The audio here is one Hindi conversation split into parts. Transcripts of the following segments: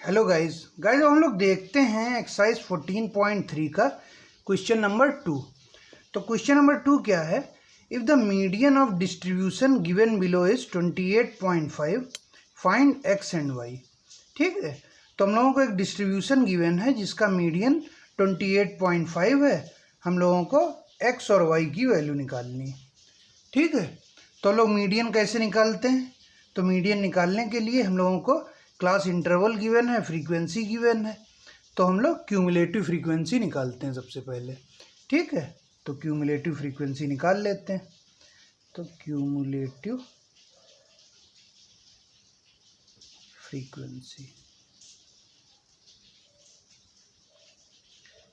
हेलो गाइस हम लोग देखते हैं एक्सरसाइज 14.3 का क्वेश्चन नंबर 2। तो क्वेश्चन नंबर 2 क्या है? If the median of distribution given below is 28.5, find X and Y. ठीक है, तो हम लोगों को एक डिस्ट्रीब्यूशन गिवन है जिसका मीडियन 28.5 है। हम लोगों को एक्स और वाई की वैल्यू निकालनी है। ठीक है, तो लोग मीडियन कैसे निकालते हैं? तो मीडियन निकालने के लिए हम लोगों को क्लास इंटरवल गिवन है, फ्रीक्वेंसी गिवन है, तो हम लोग क्यूमुलेटिव फ्रीक्वेंसी निकालते हैं सबसे पहले। ठीक है, तो क्यूमुलेटिव फ्रीक्वेंसी निकाल लेते हैं। तो क्यूमुलेटिव फ्रीक्वेंसी,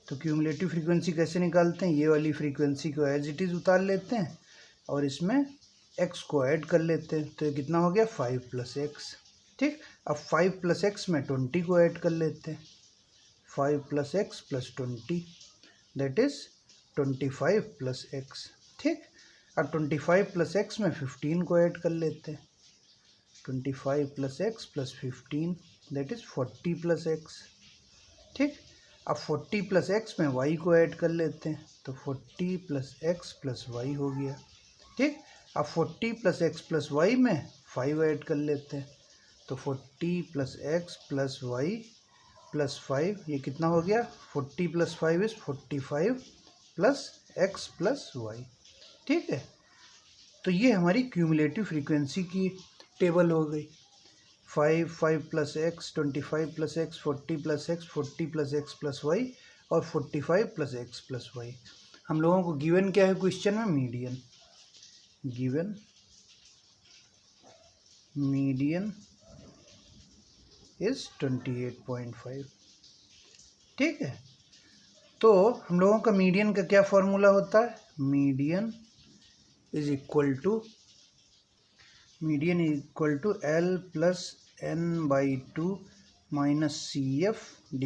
तो क्यूमुलेटिव फ्रीक्वेंसी कैसे निकालते हैं? ये वाली फ्रीक्वेंसी को एज इट इज़ उतार लेते हैं और इसमें x को ऐड कर लेते हैं। तो ये कितना हो गया? 5 + x। ठीक, अब 5 + x में 20 को ऐड कर लेते हैं। 5 + x + 20 दैट इज़ 25 + x। ठीक, अब 25 + x में 15 को ऐड कर लेते हैं। 25 + x + 15 दैट इज़ 40 + x। ठीक, अब 40 + x में y को ऐड कर लेते हैं, तो 40 + x + y हो गया। ठीक, अब 40 + x + y में 5 ऐड कर लेते हैं, तो 40 + x + y + 5 ये कितना हो गया? 40 + 5 इज़ 45 + x + y। ठीक है, तो ये हमारी क्यूमुलेटिव फ्रीक्वेंसी की टेबल हो गई। 5 + x 25 + x 40 + x 40 + x + y और 45 + x + y। हम लोगों को गिवन क्या है क्वेश्चन में? मीडियन। Given median is 28.5। ठीक है, तो हम लोगों का मीडियन का क्या फॉर्मूला होता है? Median is equal to L + n/2 - CF /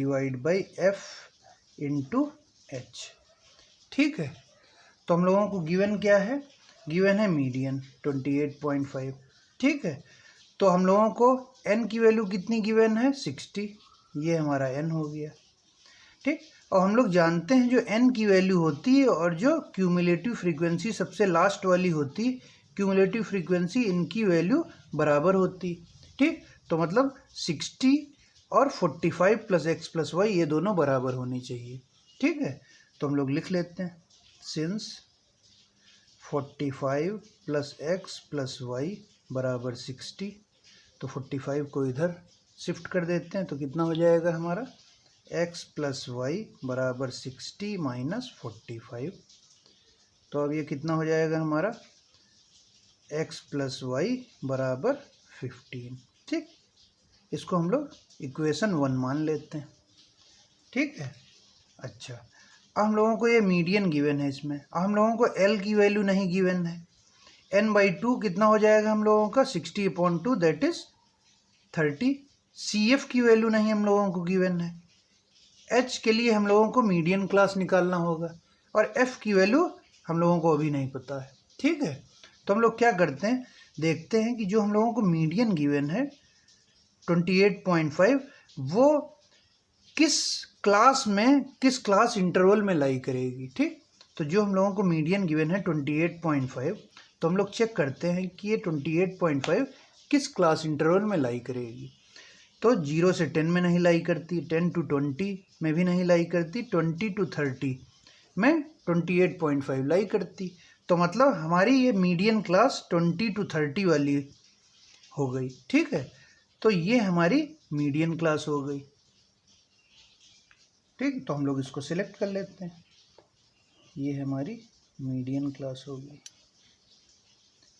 F × H। ठीक है, तो हम लोगों को गिवन क्या है? गिवन है मीडियन 28.5। ठीक है, तो हम लोगों को n की वैल्यू कितनी गिवन है? 60। ये हमारा n हो गया। ठीक, और हम लोग जानते हैं जो n की वैल्यू होती है और जो क्यूमुलेटिव फ्रीक्वेंसी सबसे लास्ट वाली होती है, क्यूमुलेटिव फ्रीक्वेंसी इनकी वैल्यू बराबर होती। ठीक, तो मतलब 60 और 45 + x + y ये दोनों बराबर होनी चाहिए। ठीक है, तो हम लोग लिख लेते हैं सिंस 45 + x + y = 60, तो 45 को इधर शिफ्ट कर देते हैं, तो कितना हो जाएगा हमारा? x + y = 60 - 45। तो अब ये कितना हो जाएगा हमारा? x + y = 15। ठीक, इसको हम लोग इक्वेशन 1 मान लेते हैं। ठीक है, अच्छा, अब हम लोगों को ये मीडियन गिवन है, इसमें अब हम लोगों को L की वैल्यू नहीं गिवन है। n/2 कितना हो जाएगा हम लोगों का? 60/2 दैट इज़ 30। CF की वैल्यू नहीं हम लोगों को गिवन है। H के लिए हम लोगों को मीडियन क्लास निकालना होगा और F की वैल्यू हम लोगों को अभी नहीं पता है। ठीक है, तो हम लोग क्या करते हैं, देखते हैं कि जो हम लोगों को मीडियन गिवन है 28.5 वो किस क्लास इंटरवल में लाई करेगी। ठीक, तो जो हम लोगों को मीडियन गिवन है 28.5, तो हम लोग चेक करते हैं कि ये 28.5 किस क्लास इंटरवल में लाई करेगी। तो 0 से 10 में नहीं लाई करती, 10 to 20 में भी नहीं लाई करती, 20 to 30 में 28.5 लाई करती। तो मतलब हमारी ये मीडियन क्लास 20 to 30 वाली हो गई। ठीक है, तो ये हमारी मीडियन क्लास हो गई। ठीक, तो हम लोग इसको सिलेक्ट कर लेते हैं, ये हमारी मीडियन क्लास हो गई।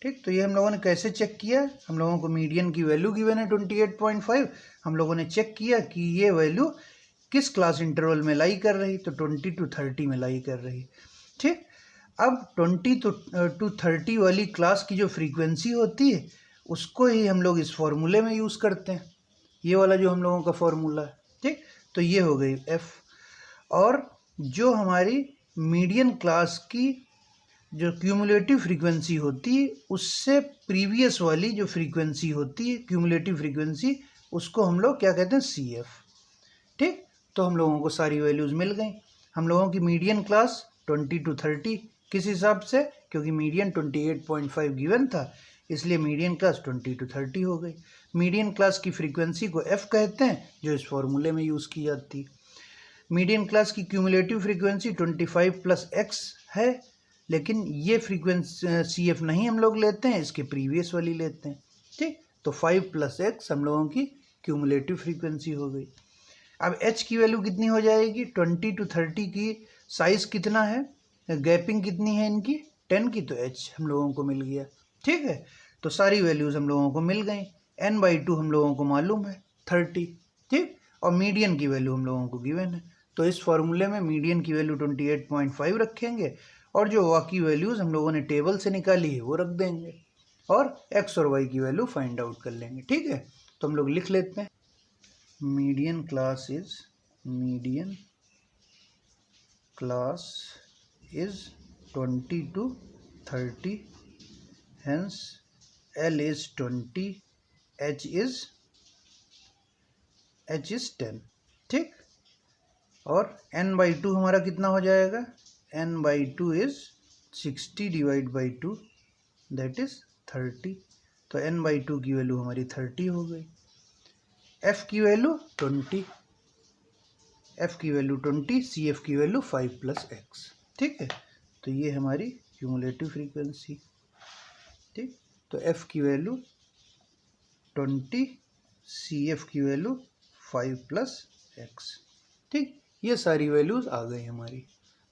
ठीक, तो ये हम लोगों ने कैसे चेक किया? हम लोगों को मीडियन की वैल्यू गिवन है 28.5, हम लोगों ने चेक किया कि ये वैल्यू किस क्लास इंटरवल में लाई कर रही, तो 20 to 30 में लाई कर रही। ठीक, अब 20 to 30 वाली क्लास की जो फ्रीक्वेंसी होती है उसको ही हम लोग इस फॉर्मूले में यूज़ करते हैं, ये वाला जो हम लोगों का फॉर्मूला है। ठीक, तो ये हो गई F। और जो हमारी मीडियन क्लास की जो क्यूमुलेटिव फ्रीक्वेंसी होती है उससे प्रीवियस वाली जो फ्रीक्वेंसी होती है क्यूमुलेटिव फ्रीक्वेंसी, उसको हम लोग क्या कहते हैं, CF। ठीक, तो हम लोगों को सारी वैल्यूज़ मिल गई। हम लोगों की मीडियन क्लास 20 to 30 किस हिसाब से, क्योंकि मीडियन 28.5 गिवन था, इसलिए मीडियन क्लास 20 to 30 हो गई। मीडियन क्लास की फ्रीक्वेंसी को F कहते हैं, जो इस फॉर्मूले में यूज़ की जाती है। मीडियन क्लास की क्यूमुलेटिव फ्रीक्वेंसी 25 + x है, लेकिन ये फ्रीक्वेंसी CF नहीं हम लोग लेते हैं, इसके प्रीवियस वाली लेते हैं। ठीक, तो 5 + x हम लोगों की क्यूमुलेटिव फ्रीक्वेंसी हो गई। अब h की वैल्यू कितनी हो जाएगी, 20 to 30 की साइज़ कितना है, गैपिंग कितनी है इनकी, 10 की, तो h हम लोगों को मिल गया। ठीक है, तो सारी वैल्यूज़ हम लोगों को मिल गई। n/2 हम लोगों को मालूम है 30। ठीक, और मीडियन की वैल्यू हम लोगों को गिवन है, तो इस फॉर्मूले में मीडियन की वैल्यू 28.5 रखेंगे और जो बाकी वैल्यूज़ हम लोगों ने टेबल से निकाली है वो रख देंगे और x और y की वैल्यू फाइंड आउट कर लेंगे। ठीक है, तो हम लोग लिख लेते हैं, median class is 20 to 30, hence L is 20, H is 10। ठीक, और n/2 हमारा कितना हो जाएगा, n/2 इज 60 / 2, दैट इज 30। तो n/2 की वैल्यू हमारी 30 हो गई। f की वैल्यू 20, CF की वैल्यू 5 + x। ठीक है, तो ये हमारी क्यूमुलेटिव फ्रीक्वेंसी। ठीक, तो f की वैल्यू 20, CF की वैल्यू 5 + x। ठीक, ये सारी वैल्यूज़ आ गई हमारी।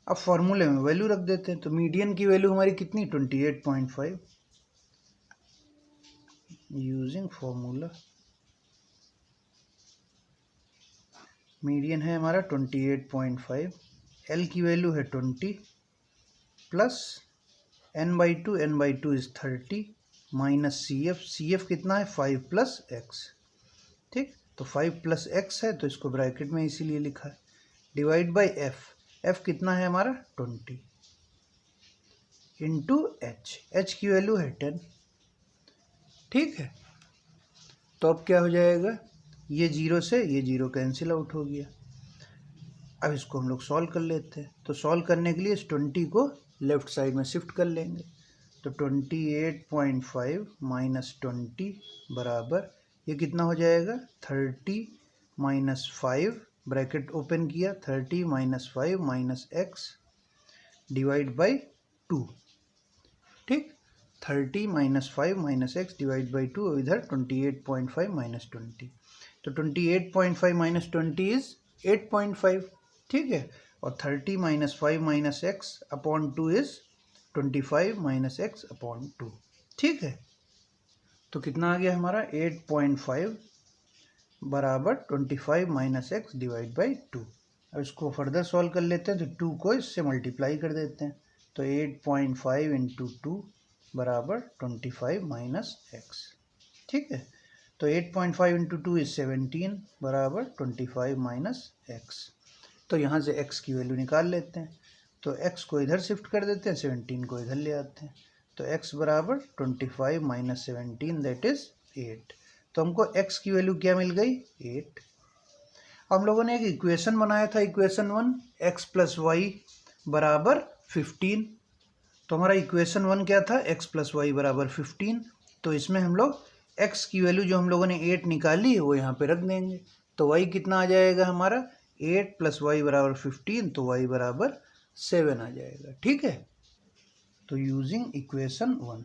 अब फॉर्मूले में वैल्यू रख देते हैं, तो मीडियन की वैल्यू हमारी कितनी, 28.5। यूजिंग फॉर्मूला, मीडियन है हमारा 28.5, L की वैल्यू है 20 plus n/2 is 30 minus CF कितना है, 5 + x। ठीक, तो 5 + x है, तो इसको ब्रैकेट में इसीलिए लिखा है, डिवाइड बाई f कितना है हमारा 20 इंटू h की वैल्यू है 10। ठीक है, तो अब क्या हो जाएगा, ये 0 से ये 0 कैंसिल आउट हो गया। अब इसको हम लोग सॉल्व कर लेते हैं, तो सॉल्व करने के लिए इस 20 को लेफ़्ट साइड में शिफ्ट कर लेंगे, तो 28.5 माइनस 20 बराबर ये कितना हो जाएगा, 30 - 5 ब्रैकेट ओपन किया, 30 - 5 माइनस x डिवाइड बाई 2। ठीक, 30 - 5 माइनस x डिवाइड बाई 2, इधर 28.5 माइनस 20, तो 28.5 माइनस 20 इज 8.5। ठीक है, और 30 - 5 minus x upon 2 is 25 minus x upon 2। ठीक है, तो कितना आ गया हमारा, 8.5 बराबर 25 माइनस x डिवाइड बाई 2। अब इसको फर्दर सॉल्व कर लेते हैं, तो 2 को इससे मल्टीप्लाई कर देते हैं, तो 8.5 इंटू 2 बराबर 25 माइनस x। ठीक है, तो 8.5 इंटू 2 इज 17 बराबर 25 माइनस x। तो यहाँ से x की वैल्यू निकाल लेते हैं, तो x को इधर शिफ्ट कर देते हैं, 17 को इधर ले आते हैं, तो x बराबर 25 माइनस 17 दैट इज 8। तो हमको x की वैल्यू क्या मिल गई, 8। हम लोगों ने एक इक्वेशन बनाया था, इक्वेशन 1 x + y बराबर 15। तो हमारा इक्वेशन 1 क्या था, x + y बराबर 15। तो इसमें हम लोग x की वैल्यू जो हम लोगों ने 8 निकाली है वो यहाँ पे रख देंगे, तो y कितना आ जाएगा हमारा, 8 + y बराबर 15, तो y बराबर 7 आ जाएगा। ठीक है, तो यूजिंग इक्वेशन 1,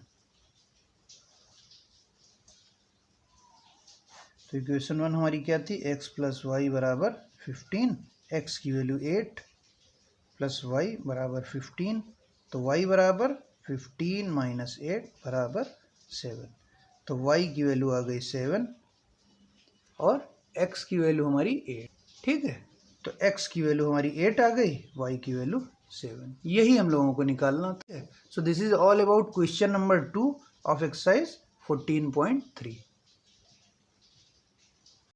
तो इक्वेशन 1 हमारी क्या थी, x + y बराबर 15, x की वैल्यू 8 प्लस y बराबर 15, तो y बराबर 15 माइनस 8 बराबर 7, तो y की वैल्यू आ गई 7 और x की वैल्यू हमारी 8। ठीक है, तो x की वैल्यू हमारी 8 आ गई, y की वैल्यू 7, यही हम लोगों को निकालना था। So this is all about question number 2 of exercise 14.3।